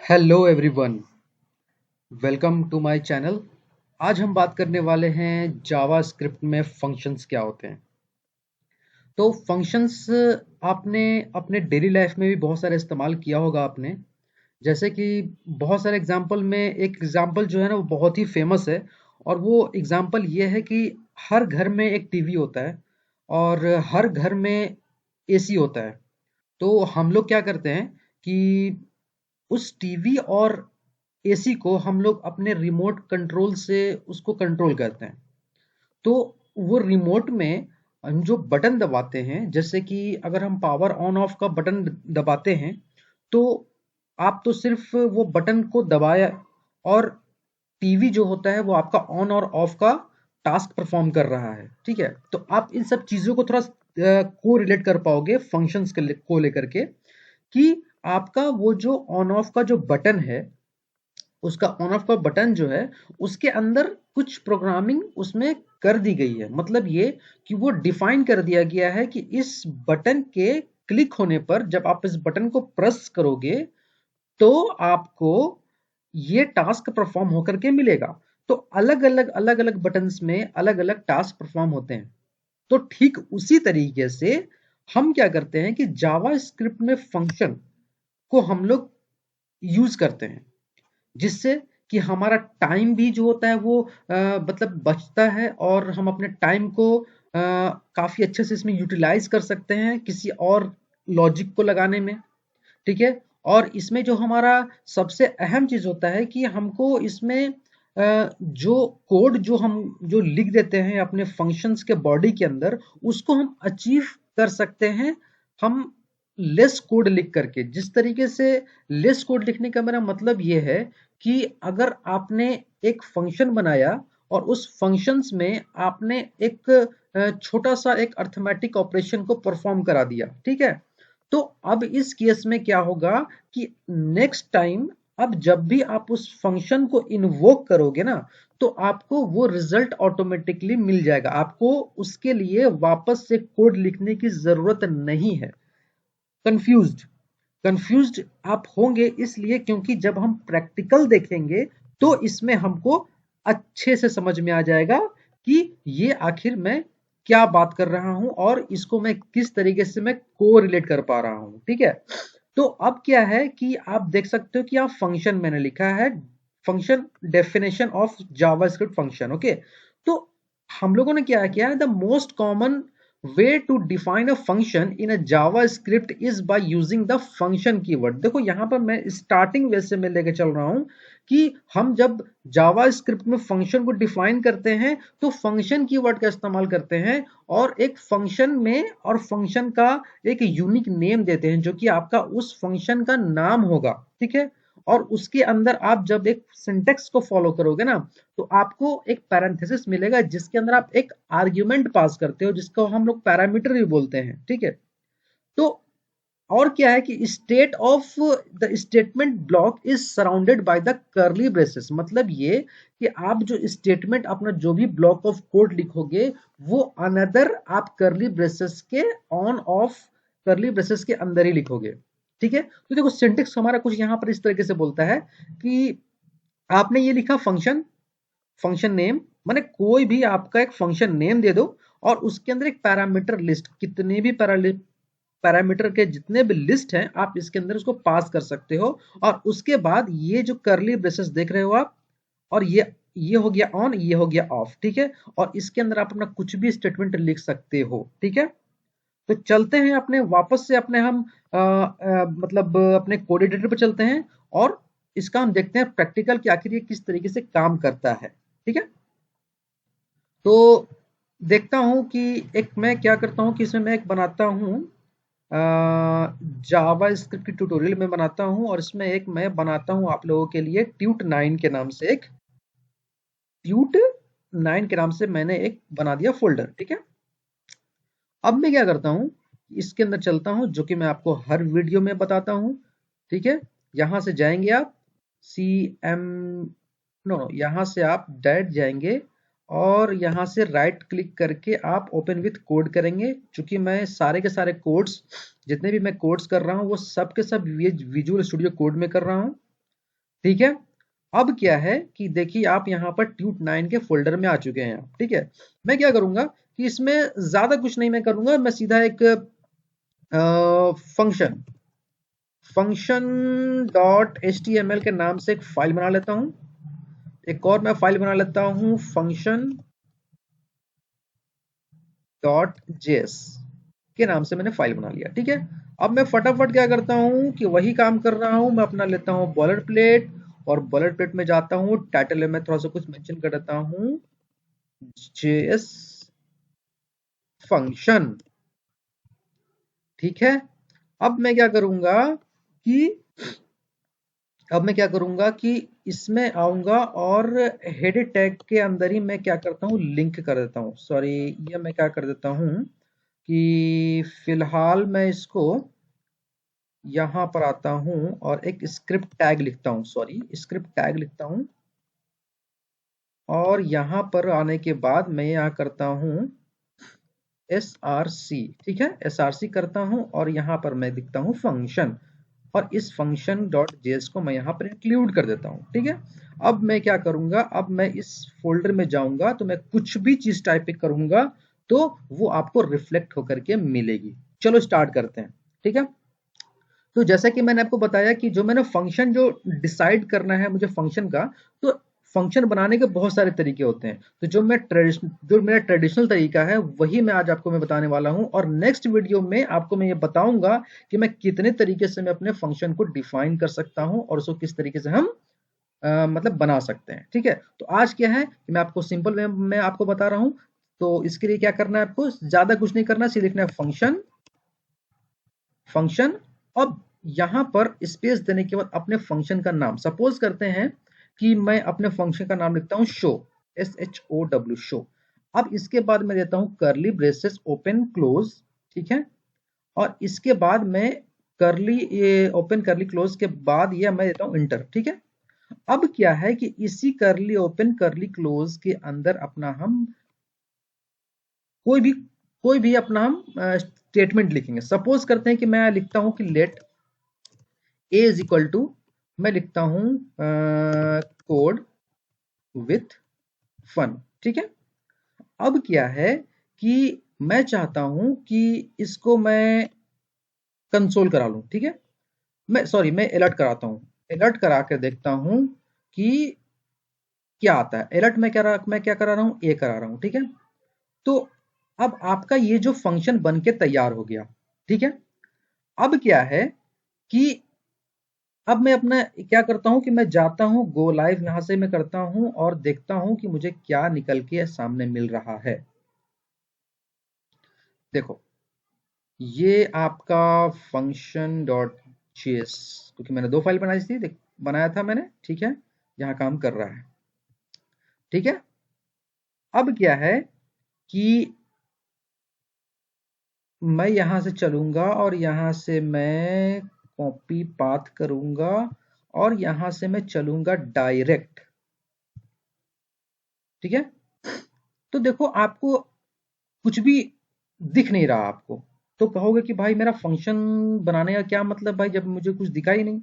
Hello everyone, welcome to my channel. आज हम बात करने वाले हैं जावा स्क्रिप्ट में फंक्शंस क्या होते हैं। तो फंक्शंस आपने अपने डेली लाइफ में भी बहुत सारे इस्तेमाल किया होगा आपने। जैसे कि बहुत सारे एग्जांपल में एक एग्जांपल जो है ना वो बहुत ही फेमस है, और वो एग्जांपल ये है कि हर घर में एक टीवी होता है और हर घर में एसी होता है। तो हम लोग क्या करते हैं कि उस टीवी और एसी को हम लोग अपने रिमोट कंट्रोल से उसको कंट्रोल करते हैं। तो वो रिमोट में हम जो बटन दबाते हैं, जैसे कि अगर हम पावर ऑन ऑफ का बटन दबाते हैं, तो आप तो सिर्फ वो बटन को दबाया और टीवी जो होता है वो आपका ऑन और ऑफ का टास्क परफॉर्म कर रहा है। ठीक है, तो आप इन सब चीजों को थोड़ा को रिलेट कर पाओगे फंक्शंस को लेकर के, कि आपका वो जो ऑन ऑफ का जो बटन है, उसका ऑन ऑफ का बटन जो है उसके अंदर कुछ प्रोग्रामिंग उसमें कर दी गई है। मतलब ये कि वो डिफाइन कर दिया गया है कि इस बटन के क्लिक होने पर जब आप इस बटन को प्रेस करोगे तो आपको ये टास्क परफॉर्म होकर के मिलेगा। तो अलग अलग बटन्स में अलग अलग टास्क परफॉर्म होते हैं। तो ठीक उसी तरीके से हम क्या करते हैं कि जावा स्क्रिप्ट में फंक्शन को हम लोग यूज करते हैं, जिससे कि हमारा टाइम भी जो होता है वो मतलब बचता है, और हम अपने टाइम को काफी अच्छे से इसमें यूटिलाइज कर सकते हैं किसी और लॉजिक को लगाने में। ठीक है, और इसमें जो हमारा सबसे अहम चीज होता है कि हमको इसमें जो कोड जो हम जो लिख देते हैं अपने फंक्शंस के बॉडी के अंदर, उसको हम अचीव कर सकते हैं हम लेस कोड लिख करके। जिस तरीके से लेस कोड लिखने का मेरा मतलब ये है कि अगर आपने एक फंक्शन बनाया और उस फंक्शंस में आपने एक छोटा सा एक अर्थमेटिक ऑपरेशन को परफॉर्म करा दिया, ठीक है, तो अब इस केस में क्या होगा कि नेक्स्ट टाइम अब जब भी आप उस फंक्शन को इन्वोक करोगे ना, तो आपको वो रिजल्ट ऑटोमेटिकली मिल जाएगा। आपको उसके लिए वापस से कोड लिखने की जरूरत नहीं है। कंफ्यूज्ड कंफ्यूज्ड आप होंगे इसलिए क्योंकि जब हम प्रैक्टिकल देखेंगे तो इसमें हमको अच्छे से समझ में आ जाएगा कि ये आखिर मैं क्या बात कर रहा हूं और इसको मैं किस तरीके से मैं को रिलेट कर पा रहा हूं। ठीक है, तो अब क्या है कि आप देख सकते हो कि आप फंक्शन मैंने लिखा है, function definition of JavaScript function. Okay, तो हम लोगों ने क्या किया है, the most common way to define a function in a JavaScript is by using the function keyword। देखो यहाँ पर मैं स्टार्टिंग वे से मैं लेके चल रहा हूँ कि हम जब जावास्क्रिप्ट में फंक्शन को डिफाइन करते हैं तो फंक्शन कीवर्ड का इस्तेमाल करते हैं, और एक फंक्शन में और फंक्शन का एक यूनिक नेम देते हैं जो कि आपका उस फंक्शन का नाम होगा। ठीक है, और उसके अंदर आप जब एक सिंटेक्स को फॉलो करोगे ना, तो आपको एक पैरेंथेसिस मिलेगा जिसके अंदर आप एक आर्ग्यूमेंट पास करते हो जिसको हम लोग पैरामीटर भी बोलते हैं। ठीक है, तो और क्या है कि state of the statement block is surrounded by the curly braces. मतलब ये कि आप जो स्टेटमेंट अपना जो भी ब्लॉक ऑफ कोड लिखोगे वो अनदर आप कर्ली ब्रेसेस के ऑन ऑफ कर्ली ब्रेसेस के अंदर ही लिखोगे। ठीक है, तो देखो सिंटेक्स हमारा कुछ यहाँ पर इस तरीके से बोलता है कि आपने ये लिखा फंक्शन, फंक्शन नेम, माने कोई भी आपका एक फंक्शन नेम दे दो और उसके अंदर एक पैरामीटर लिस्ट, कितने भी पैरामीटर के जितने भी लिस्ट हैं आप इसके अंदर उसको पास कर सकते हो। और उसके बाद ये जो करली ब्रेसेस देख रहे हो आप, और ये हो गया ऑन, ये हो गया ऑफ। ठीक है, और इसके अंदर आप अपना कुछ भी स्टेटमेंट लिख सकते हो। ठीक है, तो चलते हैं अपने वापस से अपने हम मतलब अपने कोड एडिटर पर चलते हैं और इसका हम देखते हैं प्रैक्टिकल कि आखिर ये किस तरीके से काम करता है। ठीक है, तो देखता हूं कि एक मैं क्या करता हूं कि इसमें मैं एक बनाता हूं जावा स्क्रिप्ट की ट्यूटोरियल में बनाता हूं, और इसमें एक मैं बनाता हूं आप लोगों के लिए ट्यूट 9 के नाम से, एक ट्यूट 9 के नाम से मैंने एक बना दिया फोल्डर। ठीक है, अब मैं क्या करता हूं, इसके अंदर चलता हूं जो कि मैं आपको हर वीडियो में बताता हूं। ठीक है, यहां से जाएंगे आप सी एम नो नो यहां से आप डायरेक्ट जाएंगे और यहां से राइट क्लिक करके आप ओपन विथ कोड करेंगे। चूंकि मैं सारे के सारे कोड्स जितने भी मैं कोड्स कर रहा हूं वो सब के सब विजुअल स्टूडियो कोड में कर रहा हूं। ठीक है। अब क्या है कि देखिए आप यहाँ पर tut9 के फोल्डर में आ चुके हैं आप, ठीक है। मैं क्या करूंगा कि इसमें ज्यादा कुछ नहीं मैं करूंगा, मैं सीधा एक फंक्शन फंक्शन डॉट HTML के नाम से एक फाइल बना लेता हूं। एक और मैं फाइल बना लेता हूं फंक्शन डॉट जेएस के नाम से मैंने फाइल बना लिया, ठीक है। अब मैं फटाफट क्या करता हूं कि वही काम कर रहा हूं, मैं अपना लेता हूं बॉलर प्लेट और बॉलर प्लेट में जाता हूं, टाइटल में थोड़ा सा कुछ मेंशन कर देता हूं, जेएस फंक्शन, ठीक है। अब मैं क्या करूंगा कि अब मैं क्या करूंगा कि इसमें आऊंगा और हेड टैग के अंदर ही मैं क्या करता हूं, लिंक कर देता हूं, सॉरी ये मैं क्या कर देता हूं कि फिलहाल मैं इसको यहां पर आता हूं और एक स्क्रिप्ट टैग लिखता हूं, सॉरी स्क्रिप्ट टैग लिखता हूं। और यहां पर आने के बाद मैं यहां करता हूं src, ठीक है, src करता हूं और यहां पर मैं लिखता हूं फंक्शन और इस फंक्शन डॉट जेएस को मैं यहां पर इंक्लूड कर देता हूं, ठीक है। अब मैं क्या करूंगा, अब मैं इस फोल्डर में जाऊंगा तो मैं कुछ भी चीज टाइप करूंगा तो वो आपको रिफ्लेक्ट होकर के मिलेगी। चलो स्टार्ट करते हैं, ठीक है। तो जैसा कि मैंने आपको बताया कि जो मैंने फंक्शन जो डिसाइड करना है मुझे फंक्शन का, तो फंक्शन बनाने के बहुत सारे तरीके होते हैं। तो जो मेरा ट्रेडिशनल तरीका है वही मैं आज आपको मैं बताने वाला हूं और नेक्स्ट वीडियो में आपको मैं ये बताऊंगा कि मैं कितने तरीके से मैं अपने फंक्शन को डिफाइन कर सकता हूं और उसको किस तरीके से हम मतलब बना सकते हैं, ठीक है। तो आज क्या है कि मैं आपको सिंपल वे में आपको बता रहा हूं। तो इसके लिए क्या करना है, आपको ज्यादा कुछ नहीं करना, सिर्फ लिखना है फंक्शन फंक्शन। अब यहां पर स्पेस देने के बाद अपने फंक्शन का नाम, सपोज करते हैं कि मैं अपने फंक्शन का नाम लिखता हूं शो, SHOW शो। अब इसके बाद मैं देता हूं करली ब्रेसेस ओपन क्लोज, ठीक है। और इसके बाद मैं करली ओपन करली क्लोज के बाद ये मैं देता हूं इंटर, ठीक है। अब क्या है कि इसी करली ओपन करली क्लोज के अंदर अपना हम कोई भी कोई भी अपना हम स्टेटमेंट लिखेंगे। सपोज करते हैं कि मैं लिखता हूं कि let a is equal to, मैं लिखता हूं कोड विथ फन, ठीक है। अब क्या है कि मैं चाहता हूं कि इसको मैं कंसोल करा लूं, ठीक है। मैं अलर्ट कराता हूं, अलर्ट करा के देखता हूं कि क्या आता है। अलर्ट मैं क्या करा रहा हूं, ए करा रहा हूं, ठीक है। तो अब आपका ये जो फंक्शन बन के तैयार हो गया, ठीक है। अब क्या है कि अब मैं अपना क्या करता हूं कि मैं जाता हूं गो लाइव, यहां से मैं करता हूं और देखता हूं कि मुझे क्या निकल के सामने मिल रहा है। देखो ये आपका फंक्शन डॉट जेएस, क्योंकि मैंने दो फाइल बनाई थी, बनाया था मैंने, ठीक है, यहाँ काम कर रहा है, ठीक है। अब क्या है कि मैं यहां से चलूंगा और यहां से मैं कॉपी पाथ करूंगा और यहां से मैं चलूंगा डायरेक्ट, ठीक है। तो देखो आपको कुछ भी दिख नहीं रहा आपको, तो कहोगे कि भाई मेरा फंक्शन बनाने का क्या मतलब भाई, जब मुझे कुछ दिखा ही नहीं।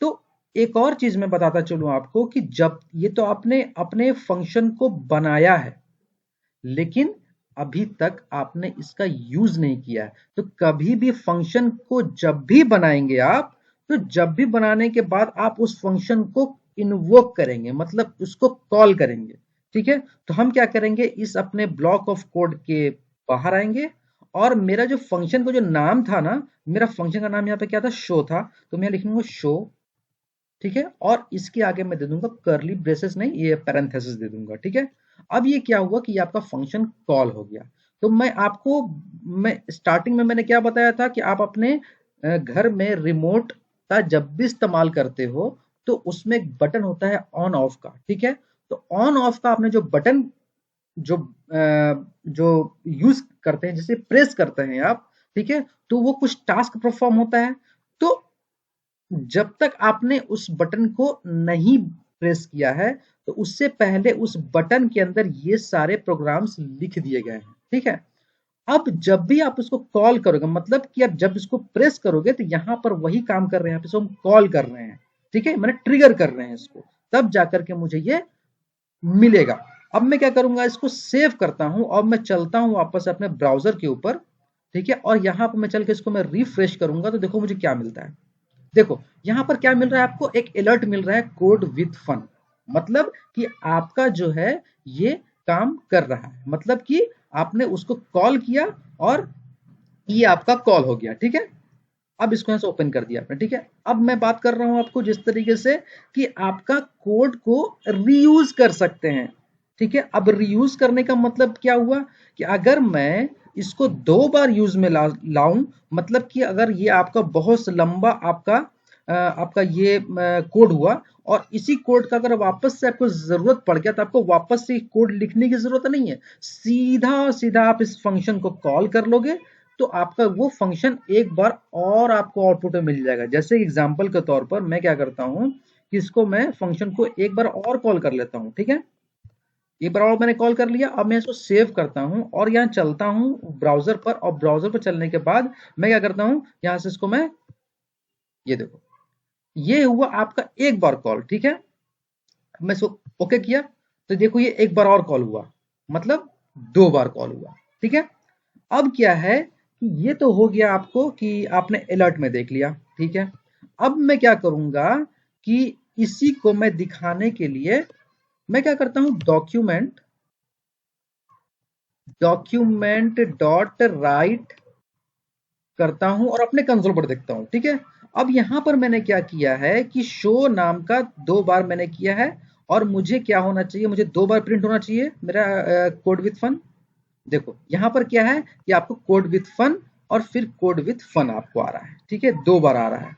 तो एक और चीज मैं बताता चलूं आपको कि जब ये तो आपने अपने फंक्शन को बनाया है लेकिन अभी तक आपने इसका यूज नहीं किया है, तो कभी भी फंक्शन को जब भी बनाएंगे आप, तो जब भी बनाने के बाद आप उस फंक्शन को इन्वोक करेंगे, मतलब उसको कॉल करेंगे, ठीक है। तो हम क्या करेंगे, इस अपने ब्लॉक ऑफ कोड के बाहर आएंगे और मेरा जो फंक्शन का जो नाम था ना, मेरा फंक्शन का नाम यहाँ पे क्या था, शो था, तो मैं लिखूंगा शो, ठीक है। और इसके आगे मैं दे दूंगा करली ब्रेसेस नहीं, ये पैरेंथेसिस दे दूंगा, ठीक है। अब ये क्या हुआ कि ये आपका फंक्शन कॉल हो गया। तो मैं स्टार्टिंग में मैंने क्या बताया था कि आप अपने घर में रिमोट का जब भी इस्तेमाल करते हो तो उसमें एक बटन होता है ऑन ऑफ का, ठीक है। तो ऑन ऑफ का आपने जो बटन जो जो यूज करते हैं, जैसे प्रेस करते हैं आप, ठीक है, तो वो कुछ टास्क परफॉर्म होता है। तो जब तक आपने उस बटन को नहीं प्रेस किया है तो उससे पहले उस बटन के अंदर ये सारे प्रोग्राम्स लिख दिए गए हैं, ठीक है। अब जब भी आप उसको कॉल करोगे, मतलब कि आप जब इसको प्रेस करोगे तो यहां पर वही काम कर रहे हैं, आप इसको हम कॉल कर रहे हैं, ठीक है, मैंने ट्रिगर कर रहे हैं इसको, तब जाकर के मुझे ये मिलेगा। अब मैं क्या करूंगा, इसको सेव करता हूं और मैं चलता हूं वापस अपने ब्राउजर के ऊपर, ठीक है, और यहां पर मैं चल के इसको मैं रिफ्रेश करूंगा तो देखो मुझे क्या मिलता है। देखो यहां पर क्या मिल रहा है आपको, एक अलर्ट मिल रहा है, कोड विथ फन, मतलब कि आपका जो है ये काम कर रहा है, मतलब कि आपने उसको कॉल किया और ये आपका कॉल हो गया, ठीक है। अब इसको यहां से ओपन कर दिया आपने, ठीक है। अब मैं बात कर रहा हूं आपको जिस तरीके से कि आपका कोड को रीयूज कर सकते हैं, ठीक है। अब रीयूज करने का मतलब क्या हुआ कि अगर मैं इसको 2 बार यूज में लाऊं, मतलब कि अगर ये आपका बहुत लंबा आपका ये कोड हुआ और इसी कोड का अगर वापस से आपको जरूरत पड़ गया तो आपको वापस से कोड लिखने की जरूरत नहीं है, सीधा सीधा आप इस फंक्शन को कॉल कर लोगे तो आपका वो फंक्शन एक बार और आपको आउटपुट में मिल जाएगा। जैसे एग्जांपल के तौर पर मैं क्या करता हूं कि इसको मैं फंक्शन को एक बार और कॉल कर लेता हूं, ठीक है। एक बार और मैंने कॉल कर लिया, अब मैं इसको सेव करता हूं और यहाँ चलता हूं ब्राउजर पर, और ब्राउजर पर चलने के बाद मैं क्या करता हूं, यहां से इसको मैं, ये देखो ये हुआ आपका एक बार कॉल, ठीक है। मैं इसको ओके किया तो देखो ये एक बार और कॉल हुआ, मतलब 2 बार कॉल हुआ, ठीक है। अब क्या है कि ये तो हो गया आपको कि आपने अलर्ट में देख लिया, ठीक है। अब मैं क्या करूंगा कि इसी को मैं दिखाने के लिए मैं क्या करता हूं, डॉक्यूमेंट डॉक्यूमेंट डॉट राइट करता हूं और अपने कंसोल पर देखता हूं, ठीक है। अब यहां पर मैंने क्या किया है कि शो नाम का 2 बार मैंने किया है और मुझे क्या होना चाहिए, मुझे 2 बार प्रिंट होना चाहिए मेरा कोड विथ फन। देखो यहां पर क्या है कि आपको कोड विथ फन और फिर कोड विथ फन आपको आ रहा है, ठीक है, 2 बार आ रहा है,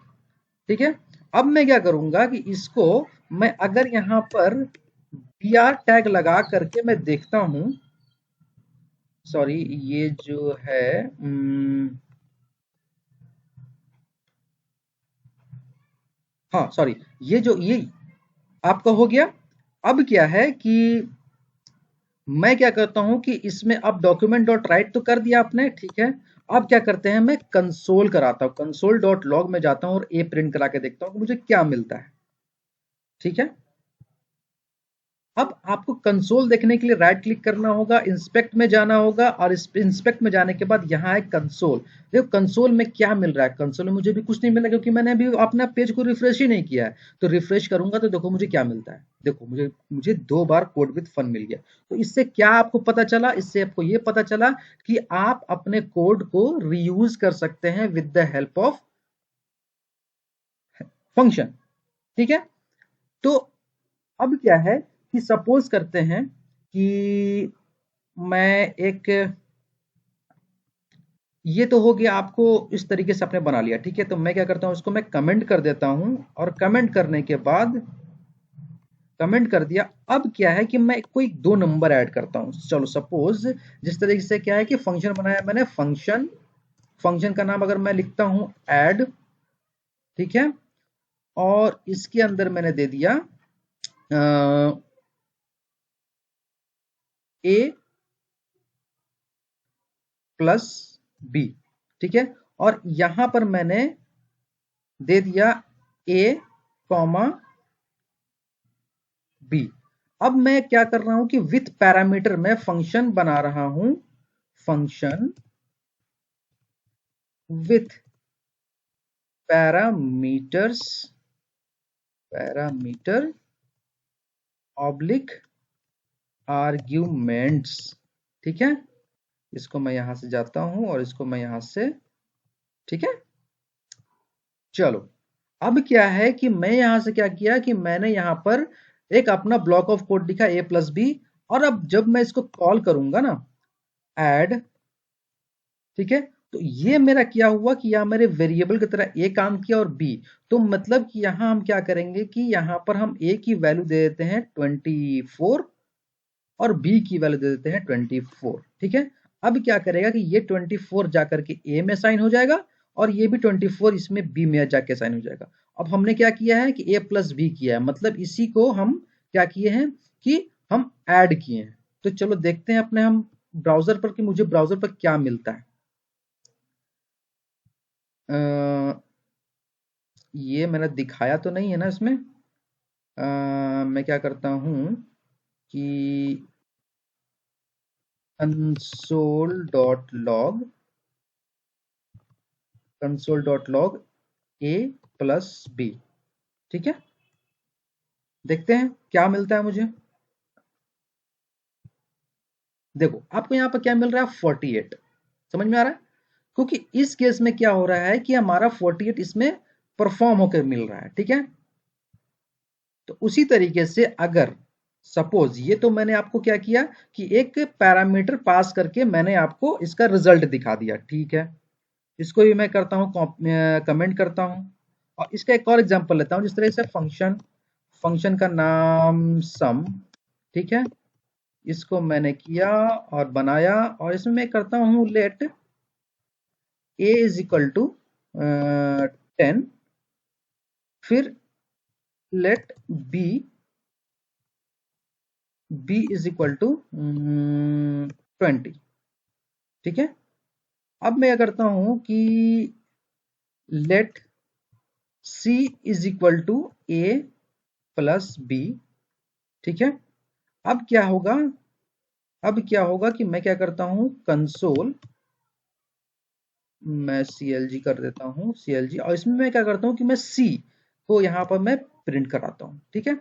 ठीक है। अब मैं क्या करूंगा कि इसको मैं अगर यहां पर br टैग लगा करके मैं देखता हूं, सॉरी ये जो है हाँ सॉरी, ये आपका हो गया। अब क्या है कि मैं क्या करता हूं कि इसमें अब डॉक्यूमेंट डॉट राइट तो कर दिया आपने, ठीक है। अब क्या करते हैं, मैं कंसोल कराता हूं, कंसोल डॉट लॉग में जाता हूं और ए प्रिंट करा के देखता हूं कि मुझे क्या मिलता है, ठीक है। अब आपको कंसोल देखने के लिए राइट क्लिक करना होगा, इंस्पेक्ट में जाना होगा और इस इंस्पेक्ट में जाने के बाद यहाँ है कंसोल। देखो कंसोल में क्या मिल रहा है, कंसोल में मुझे भी कुछ नहीं मिला क्योंकि मैंने अभी अपना पेज को रिफ्रेश ही नहीं किया है। तो रिफ्रेश करूंगा तो देखो मुझे क्या मिलता है, देखो मुझे मुझे 2 बार कोड विद फन मिल गया। तो इससे क्या आपको पता चला, इससे आपको ये पता चला कि आप अपने कोड को रीयूज कर सकते हैं with the help of function, ठीक है। तो अब क्या है कि सपोज करते हैं कि मैं एक, ये तो हो गया आपको इस तरीके से आपने बना लिया, ठीक है। तो मैं क्या करता हूं, इसको मैं कमेंट कर देता हूं और कमेंट करने के बाद कमेंट कर दिया। अब क्या है कि मैं कोई 2 नंबर ऐड करता हूं, चलो सपोज जिस तरीके से क्या है कि फंक्शन बनाया मैंने, फंक्शन फंक्शन का नाम अगर मैं लिखता हूं ऐड, ठीक है, और इसके अंदर मैंने दे दिया ए प्लस बी, ठीक है, और यहां पर मैंने दे दिया ए कॉमा बी। अब मैं क्या कर रहा हूं कि विथ पैरामीटर में फंक्शन बना रहा हूं, function with parameters, parameter oblique arguments, ठीक है। इसको मैं यहां से जाता हूं और इसको मैं यहां से, ठीक है। चलो अब क्या है कि मैं यहां से क्या किया कि मैंने यहां पर एक अपना ब्लॉक ऑफ कोड लिखा ए प्लस बी, और अब जब मैं इसको कॉल करूंगा ना ऐड, ठीक है, तो ये मेरा क्या हुआ कि यहाँ मेरे वेरिएबल की तरह ए काम किया और बी। तो मतलब कि यहां हम क्या करेंगे कि यहां पर हम ए की वैल्यू दे देते हैं 24 और बी की वैल्यू दे देते हैं 24, ठीक है। अब क्या करेगा कि ये 24 जाकर के ए में साइन हो जाएगा और ये भी 24 इसमें बी में जाके साइन हो जाएगा। अब हमने क्या किया है कि ए प्लस बी किया है, मतलब इसी को हम क्या किए हैं कि हम ऐड किए हैं। तो चलो देखते हैं अपने हम ब्राउजर पर कि मुझे ब्राउजर पर क्या मिलता है। ये मैंने दिखाया तो नहीं है ना इसमें। मैं क्या करता हूं कि console.log console.log a plus b। ठीक है, देखते हैं क्या मिलता है मुझे। देखो आपको यहाँ पर क्या मिल रहा है, 48। समझ में आ रहा है, क्योंकि इस केस में क्या हो रहा है कि हमारा 48 इसमें परफॉर्म होकर मिल रहा है। ठीक है, तो उसी तरीके से अगर सपोज ये तो मैंने आपको क्या किया कि एक पैरामीटर पास करके मैंने आपको इसका रिजल्ट दिखा दिया। ठीक है, इसको भी मैं करता हूँ कमेंट करता हूँ, और इसका एक और एग्जांपल लेता हूँ, जिस तरह से फंक्शन फंक्शन का नाम सम। ठीक है, इसको मैंने किया और बनाया, और इसमें मैं करता हूँ let a is equal to 10, फिर let b is equal to 20। ठीक है, अब मैं क्या करता हूं कि let c is equal to a plus b। ठीक है, अब क्या होगा, कि मैं क्या करता हूं कंसोल, मैं clg कर देता हूं clg, और इसमें मैं क्या करता हूं कि मैं c को यहां पर मैं प्रिंट कराता हूं। ठीक है,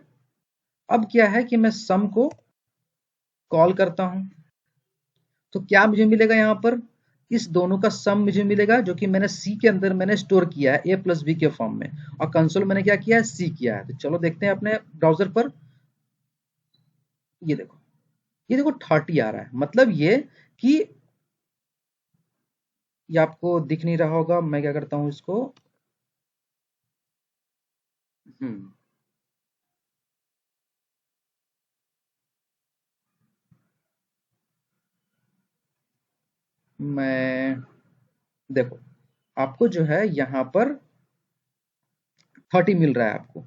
अब क्या है कि मैं सम को कॉल करता हूं, तो क्या मुझे मिलेगा यहाँ पर, इस दोनों का सम मुझे मिलेगा, जो कि मैंने सी के अंदर मैंने स्टोर किया है a प्लस बी के फॉर्म में, और कंसोल मैंने क्या किया है, सी किया है। तो चलो देखते हैं अपने ब्राउजर पर। ये देखो, 30 आ रहा है, मतलब कि ये आपको दिख नहीं रहा होगा। मैं क्या करता हूं इसको, हम्म मैं देखो, आपको जो है यहाँ पर 30 मिल रहा है आपको।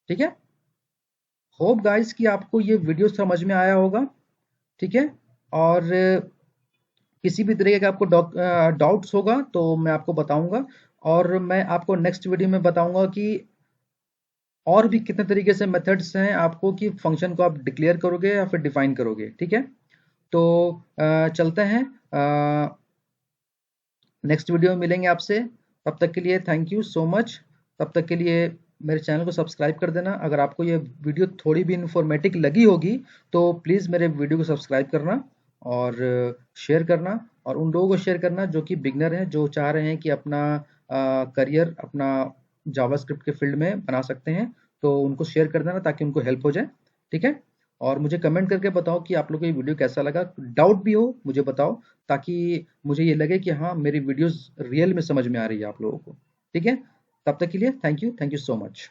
ठीक है, होप गाइस कि आपको ये वीडियो समझ में आया होगा। ठीक है, और किसी भी तरीके का आपको डाउट्स होगा तो मैं आपको बताऊंगा, और मैं आपको नेक्स्ट वीडियो में बताऊंगा कि और भी कितने तरीके से मेथड्स हैं आपको, कि फंक्शन को आप डिक्लेयर करोगे या फिर डिफाइन करोगे। ठीक है, तो चलते हैं, नेक्स्ट वीडियो में मिलेंगे आपसे। तब तक के लिए थैंक यू सो मच। तब तक के लिए मेरे चैनल को सब्सक्राइब कर देना। अगर आपको ये वीडियो थोड़ी भी इंफॉर्मेटिव लगी होगी तो प्लीज़ मेरे वीडियो को सब्सक्राइब करना और शेयर करना, और उन लोगों को शेयर करना जो कि बिगनर हैं, जो चाह रहे हैं कि अपना करियर अपना जावास्क्रिप्ट के फील्ड में बना सकते हैं। तो उनको शेयर कर देना ताकि उनको हेल्प हो जाए। ठीक है, और मुझे कमेंट करके बताओ कि आप लोग को ये वीडियो कैसा लगा। डाउट भी हो मुझे बताओ, ताकि मुझे ये लगे कि हाँ मेरी वीडियोस रियल में समझ में आ रही है आप लोगों को। ठीक है, तब तक के लिए थैंक यू सो मच।